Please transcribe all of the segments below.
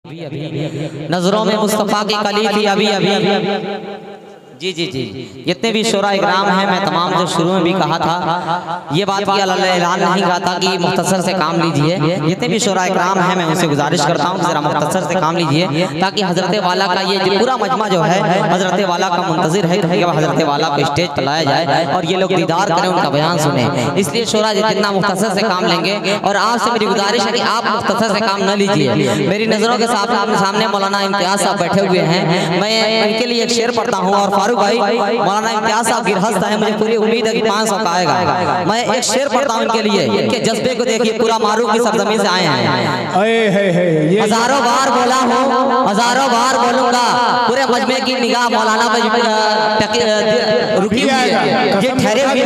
नजरों में मुस्तफ़ा की कली थी अभी अभी। जी जी जी, जितने भी शोरा इकराम हैं, मैं तमाम जो शुरू में भी कहा था, ये बात की ऐलान नहीं कहा था कि मुख्तसर से काम लीजिए। जितने भी शोरा इकराम हैं, मैं उनसे गुजारिश करता हूँ कि जरा मुख्तसर से काम लीजिए, ताकि हजरत वाला का ये पूरा मजमा जो है हजरत वाला का मुंतजिर है कि हजरत वाला को स्टेज पर लाया जाए और ये लोग दीदार करें, उनका बयान सुने। इसलिए शोरा जितना मुख्तसर से काम लेंगे, और आपसे मेरी गुजारिश है कि आप मुख्तसर से काम न लीजिए। मेरी नजरों के सामने मौलाना इम्तियाज साहब बैठे हुए हैं, मैं इनके लिए एक शेर पढ़ता हूँ। और फारूक भाई, मौलाना इम्तियाज साहब गिरहस्त है, मुझे पूरी उम्मीद है कि 500 का आएगा। मैं एक शेर पढ़ता हूँ इनके लिए, इनके जज्बे को देखिए, पूरा मारूफ की सरजमीन से आए हैं। हजारों बार बोला हूँ, हजारों बार बोलूंगा, पूरे मजमे की निगाह मौलाना पर रुकी हुई है, ये ठहरे हुए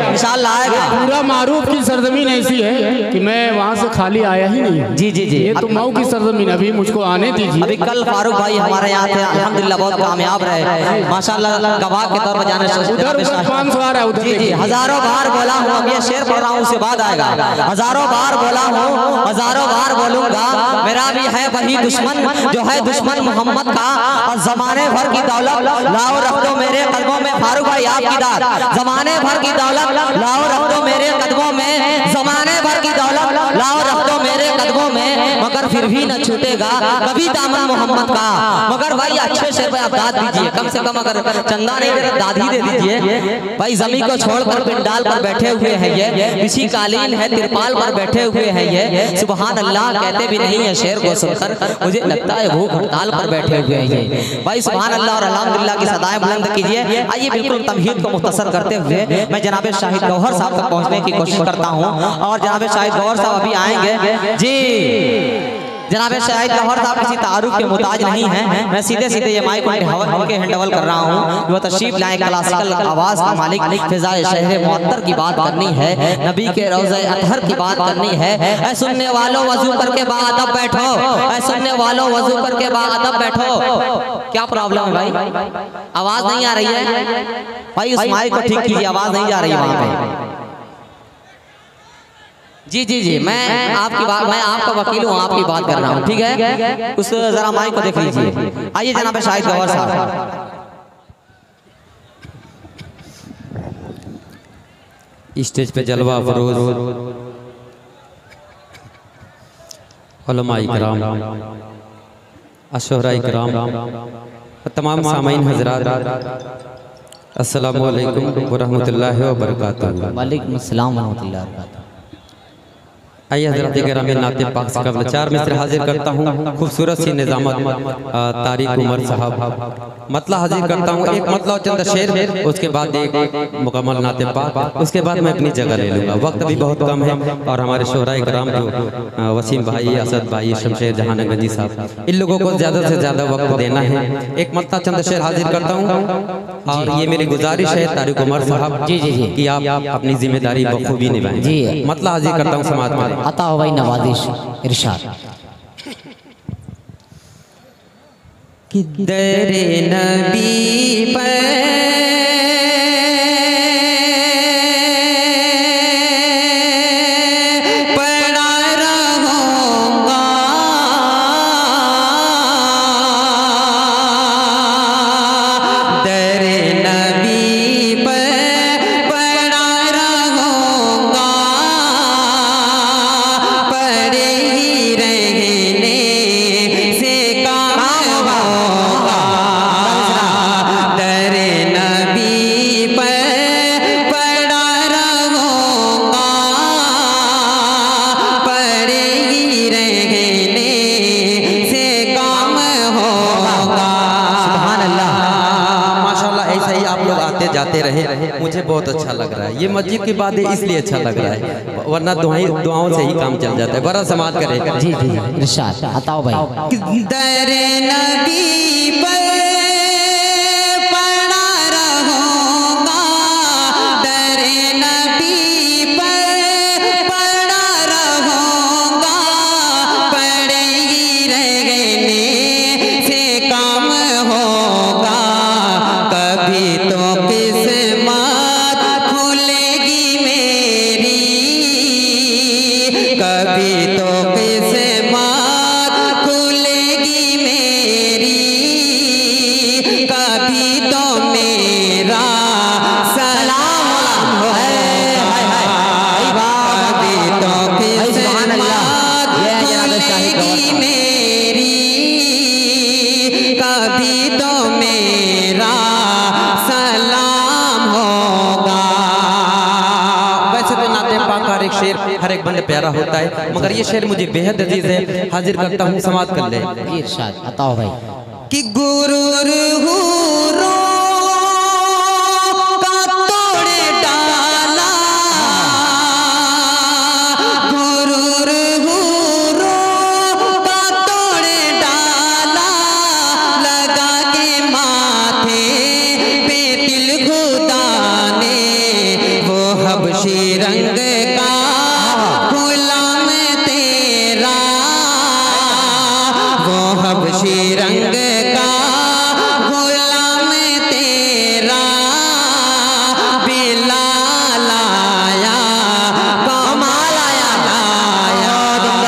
इंशाअल्लाह आएगा। पूरा मारूफ की सरजमीन ऐसी है कि मैं वहाँ से खाली आया ही नहीं। जी जी जी, ये तो मऊ की सरजमीन, अभी मुझको आने दीजिए। अभी कल फारूक भाई हमारे यहाँ थे, अल्हम्दुलिल्लाह बहुत कामयाब रहे माशाअल्लाह, गवाह के तौर पर जाने उधर 500 आ रहा है उधर। जी जी, हजारों बार बोला हूँ, अब ये शेर पढ़ रहा हूँ, उसके बाद आएगा। हजारों बार बोला हूँ, हजारों बार बोलूंगा, मेरा भी है वही दुश्मन जो है दुश्मन मोहम्मद का, और जमाने भर की दौलत लाओ रख दो मेरे कदमों में। फारूक भाई आपकी दाद, जमाने भर की दौलत लाओ रख दो मेरे कदमों में, जमाने भर की दौलत लाओ रख दो मेरे कदमों में, मगर फिर भी न छूटेगा कभी दामन मोहम्मद का। मगर भाई अच्छे शेर पे आप दाद दीजिए, कम से कम अगर चंदा नहीं दे रहे दाद ही दे दीजिए। भाई जमीन को छोड़कर पिंडाल पर बैठे हुए हैं ये, किसी कालीन है तिरपाल पर बैठे हुए हैं ये, सुबहान अल्लाह कहते भी नहीं है शेर को सुनकर, मुझे लगता है भूख हड़ताल पर बैठे हुए हैं ये। भाई सुबहान अल्लाह और अल्हम्दुलिल्लाह की सदाएं बुलंद कीजिए। आइए बिल्कुल तमहीद को मुख्तसर करते हुए मैं जनाब शाहिद गौहर साहब तक पहुंचने की कोशिश करता हूं, और जनाब शाहिद गौहर साहब अभी आएंगे। जी जनाब शाहिद गौहर साहब किसी तारुफ के मुताज नहीं है, मैं सीधे सीधे ये माइक उनके हैंडओवर कर रहा हूँ। वो तशरीफ लाए, क्लासिकल आवाज का मालिक, फिजाए शहर मुअत्तर की बात करनी है, नबी के रोज़े अतहर की बात करनी है। ऐ सुनने वालों वजू करके बाअदब बैठो, ऐ सुनने वालों वजू करके बाअदब बैठो। क्या प्रॉब्लम है भाई, आवाज नहीं आ रही है भाई, उस माइक को ठीक कीजिए, आवाज नहीं जा रही वहां पे। जी जी जी, मैं आपकी बात, मैं आपका वकील हूँ, आपकी बात कर रहा हूँ, ठीक है। उस जरा माइक को देख लीजिए। आइए जनाब शाहिद गौहर साहब। स्टेज पे जलवा फरोज उलमा इकराम, अशोरा इकराम, तमाम सामीन हजरात, अस्सलामु अलैकुम व रहमतुल्लाहि व बरकातहू। वालेकुम अस्सलाम व रहमतुल्लाहि व बरकातहू। आइए हज़रत गिरामी नाते पाक से कबल 4 मिसरे हाजिर करता हूँ। खूबसूरत सी निज़ामत तारिक उमर साहब मतला हाजिर करता हूँ, एक मतला चंद शेर, उसके बाद एक मुकम्मल नाते पाक, उसके बाद मैं अपनी जगह ले लूँगा। वक्त भी बहुत कम है, और हमारे शोहरा इकराम जो वसीम भाई, असद भाई, शमशेर जहान गंजी साहब, इन लोगों को ज़्यादा से ज़्यादा वक्त देना है। एक मतला चंद शेर हाजिर करता हूँ, और ये मेरी गुजारिश है तारिक उमर साहब जी जी जी कि आप अपनी जिम्मेदारी बखूबी निभाएं। जी, मतला हाजिर करता हूँ, समाज में अता हो भाई नवाजिश इरशाद। कि दरे नबी पर जाते रहे, मुझे बहुत अच्छा लग रहा है। ये मस्जिद की बात है इसलिए अच्छा लग रहा है, वरना दुआओं से ही काम चल जाता है। बड़ा समाज करेगा। जी जी इरशाद बताओ भाई। दरे नबी पर कभी तो किस्मत खुलेगी कभी तो मेरा सलाम हो, कभी तो खुलेगी मेरी, कभी तो मेरा सलाम होगा। वैसे तो नाते पाक हर एक शेर हर एक बंदे प्यारा होता है, मगर ये शेर मुझे बेहद अजीज है, हाजिर करता हूँ, समाप्त कर ले। इरशाद बताओ भाई कि गुरूर हुरो का तोड़ डाला, गुरूर हुरो का तोड़ डाला, लगा के माथे पे तिल खुदा ने, वो हबशी रंग का गुलाम तेरा, वो हबशी रंग का गुलाम तेरा, बिलाल आया कमाल आया लाया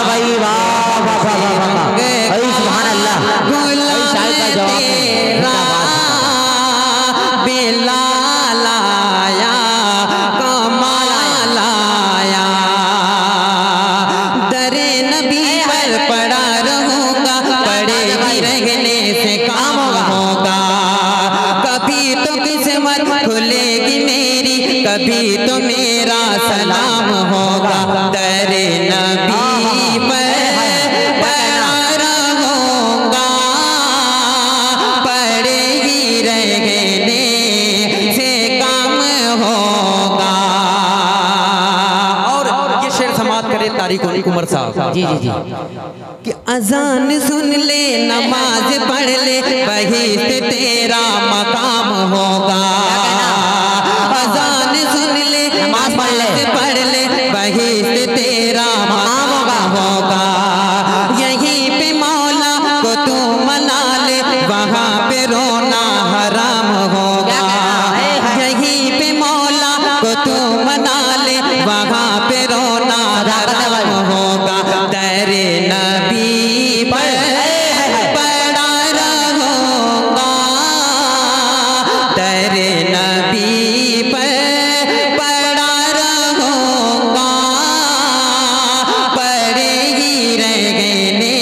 भाई, वाह वाह वाह वाह, सुभान अल्लाह। गुलाम तेरा, बिलाल आया कमाल आया, दरे नबी पर पड़ा रहूंगा, पड़े ही रहने से काम होगा, कभी तो किस्मत खुलेगी मेरी, कभी तो मेरा सलाम होगा, दरे नबी पर पड़ा रहूंगा, पड़े ही रहने से काम होगा। और ये शेर समाप्त करे तारिक उमर साहब। जी जी जी। कि अजान सुन ले, नमाज पढ़ ले, वही से तेरा मकाम होगा, अजान सुन ले, नमाज पढ़ ले, वही से तेरा मकाम होगा, यहीं पे मौला को तू मना ले, वहाँ पे रोना हराम होगा, यहीं पे मौला को तू मना ले, वहाँ पे रोना हराम होगा, तेरे नबी पर पड़ा रहूंगा, तेरे नबी पर पड़ा रहूंगा, पड़े ही रहने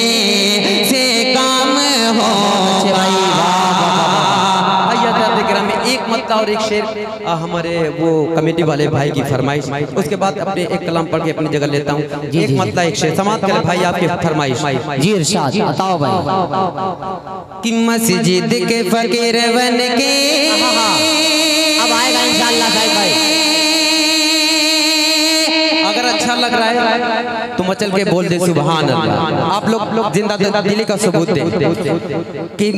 से काम होगा। में एक मतला और एक शेर हमारे वो कमेटी वाले भाई की फरमाइश, उसके बाद अपने एक कलाम पढ़ के अपनी जगह लेता हूँ। एक मतला एक शेर समाप्त करें भाई आपकी फरमाइश। जी इरशाद बताओ भाई। कि मस्जिद के फकीर बन के अब आएगा इंशाअल्लाह भाई। अगर अच्छा लग रहा है तो मचल के बोल दे सुभान अल्लाह। आप लोग जिंदा दिली का सबूत दे कि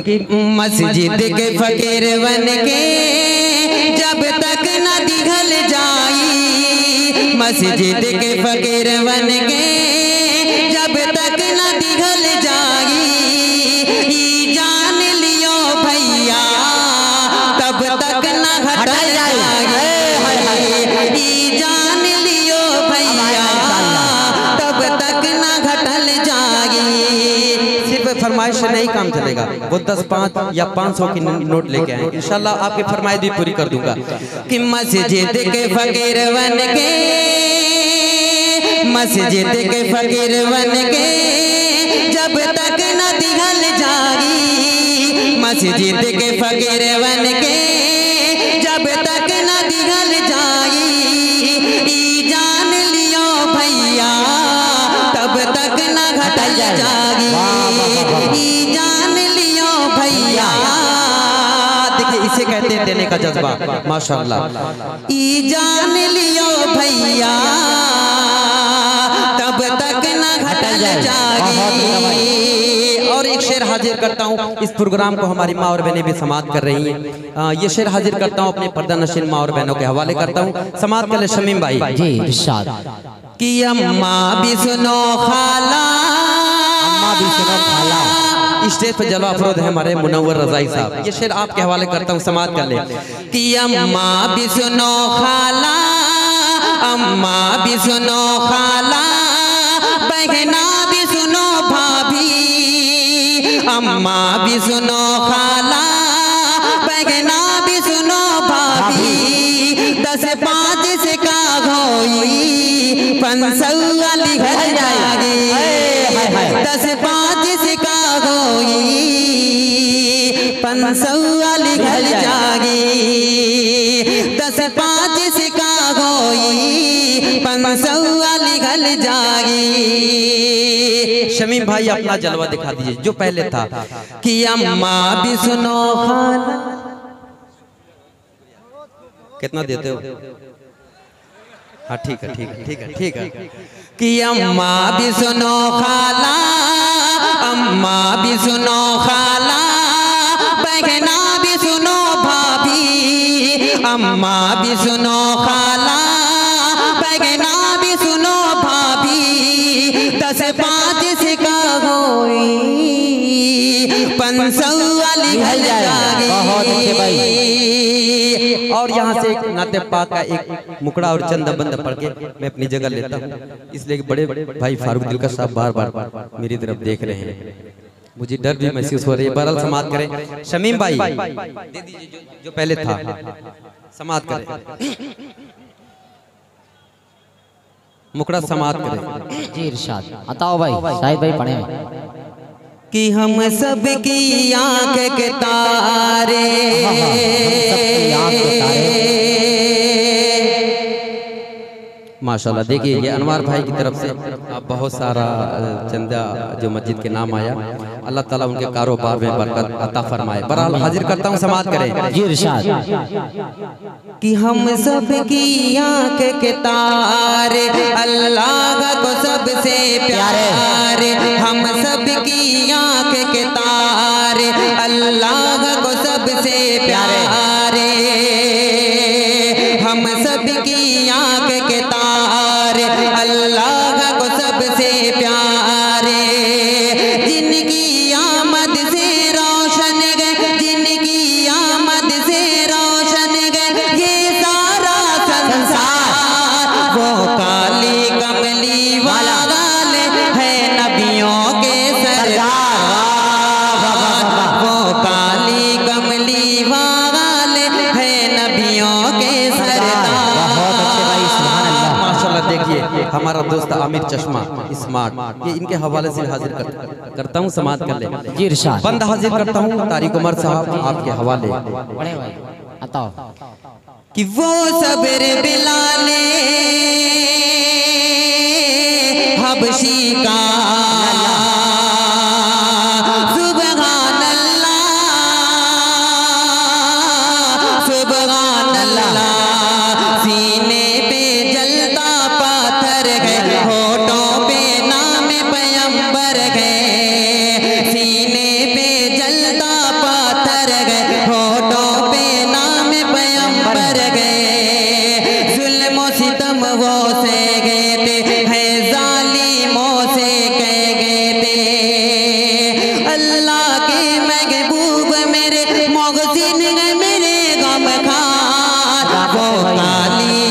मस्जिद के फकीर बन के जब तक न दिखल जाई, मस्जिद के फकीर बन के जब तक न दिखल जाई, जान लियो भैया तब तक न घटल जाएगी, जान लियो भैया तब तक न घटल जाएगी। सिर्फ फरमाइश से नहीं काम चलेगा, वो 10, 5 या 500 की नोट लेके आए, इंशाल्लाह आपकी फरमाइश भी पूरी कर दूंगा। कि मस्जिद के फकीर बन के, मस्जिद के फकीर बन के जब तक न दिखल जागी, मस्जिद के फकीर बन के जब तक न दिखल जागी, जान लियो भैया तब तक न घटल जागी, जान लियो भैया। देखिए इसे कहते हैं देने का जज्बा, माशाअल्लाह। जान लियो भैया तब तक न घटल जागी। और एक शेर हाजिर करता हूँ, इस प्रोग्राम को हमारी माँ और बहनें भी समाप्त कर रही हैं। ये शेर हाजिर करता हूँ अपने पर्दा नशीन माँ और बहनों के हवाले करता हूँ, समाप्त कर ले शमीम भाई। जी इरशाद। कि अम्मा भी सुनो खाला, अम्मा भी सुनो खाला। स्टेज पे जलवा अफरोज है हमारे मुनव्वर रजाई साहब, ये शेर आपके हवाले करता हूँ, समाप्त कर ले। कि अम्मा भी सुनो खाला, अम्मा भी सुनो खाला, बहना भी सुनो भाभी, अम्मा भी सुनो खाला, बहना पाँच से का होई पंसौआ लिखल जागी 10 5 से का होई पंसौआ लिखल जागी 10 5 से का होई पंसौआ लिखल जागी। शमीम भाई अपना जलवा दिखा दीजिए जो पहले था कि अम्मा भी सुनो खाला। कितना देते हो? हाँ ठीक है ठीक है ठीक है ठीक है। कि अम्मा भी सुनो खाला, अम्मा भी सुनो खाला, बहना भी सुनो भाभी, अम्मा भी सुनो खाला, बहना भी सुनो भाभी, 10 5 से का होई पंसौआ लिखल जागी। बहुत अच्छे भाई। और यहाँ से एक नाते पाक का एक मुकड़ा और चंद बंद पढ़ के मैं अपनी जगह लेता हूँ, इसलिए कि बड़े भाई फारूक दिलकर साहब बार बार मेरी तरफ देख रहे हैं, मुझे डर भी महसूस हो रही है। बहरहाल समाप्त करें। शमीम भाई दे दीजिए जो पहले था, समाप्त करें, मुकड़ा समाप्त करें। जी इरशाद बताओ भाई, शाहिद भाई पढ़े कि हम सब की आंख के तारे, माशाल्लाह। देखिए ये अनवार भाई की तरफ से बहुत सारा चंदा जो मस्जिद के नाम आया, अल्लाह ताला उनके कारोबार में बरकत अता फरमाए। बहरहाल हाजिर करता हूँ, समाप्त करें। जी इरशाद कि हम सब की आंख के तारे, अल्लाह को सबसे प्यारे, हम सब की आंख के तारे, अल्लाह को सबसे प्यारे, हम सब की आंख के तारे, अल्लाह को सबसे प्यारे, जिनकी आमद से रोशन गए, जिनकी आमद से रोशन गए ये सारा संसार, वो काली कमली वाले है नबियों के सरदार, वो काली कमली वाले है नबियों के सरदार। माशाल्लाह। देखिए हमारा दोस्त आमिर चश्मा स्मार्ट, ये इनके हवाले से हाजिर करता हूँ, समाप्त कर ले। जी इरशाद बंद हाजिर करता हूँ तारिक उमर साहब आपके हवाले। पढ़े भाई बताओ। कि वो सब्र बिलाले हबशी का, सुबहान अल्लाह, सुबहान अल्लाह, सीने पे जलता पाथर गए, होठों पे नाम पैगंबर गए, सीने पे जलता पाथर गए, होठों पे नाम पैगंबर गए, जुल्म सितम वो से गए थे, है जालिमों से कह गए थे, अल्लाह के महबूब मेरे मोहसिन मेरे गम खार, वो काली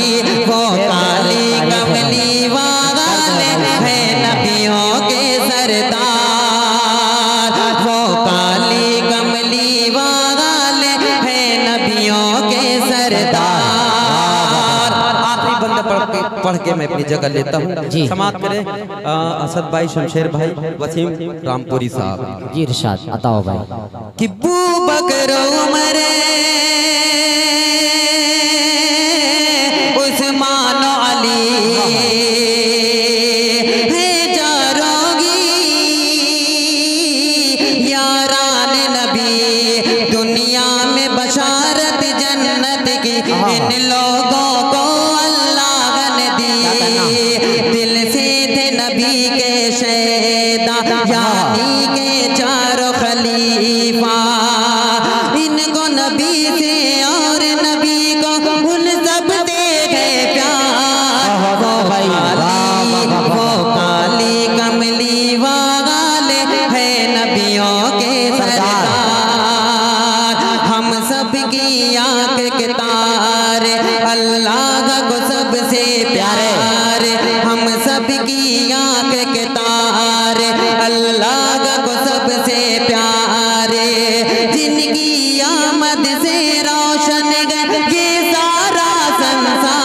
कमली वाले है नबियों के सरदार, वो काली कमली वाले है नबियों के सरदार। आखिरी बंद पढ़ के मैं अपनी जगह लेता हूँ, समाप्त करें। असद भाई, शमशेर भाई, वसीम रामपुरी साहब। जी इरशाद बताओ भाई। कि बू बकर उमर उस्मान अली है जारोगी, यारान नबी दुनिया में बशारत जन्नत की, इन लोगों को अल्लाह ने दी, दिल से थे नबी के शैदा, यानी के चारों खलीफा, इनको नबी से और नबी को उन सब दे गए प्यार, वो काली कमली वाले है नबियों के सरदार, हम सब की आंख के तारे, अल्लाह को सबसे प्यारे, हम सब की आंख के तारे, अल्लाह को सबसे प्यारे, जिनकी आमद से रोशन गए ये सारा संसार,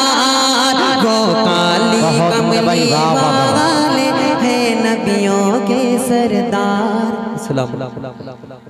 वाले हैं नबियों के सरदार। सलाम।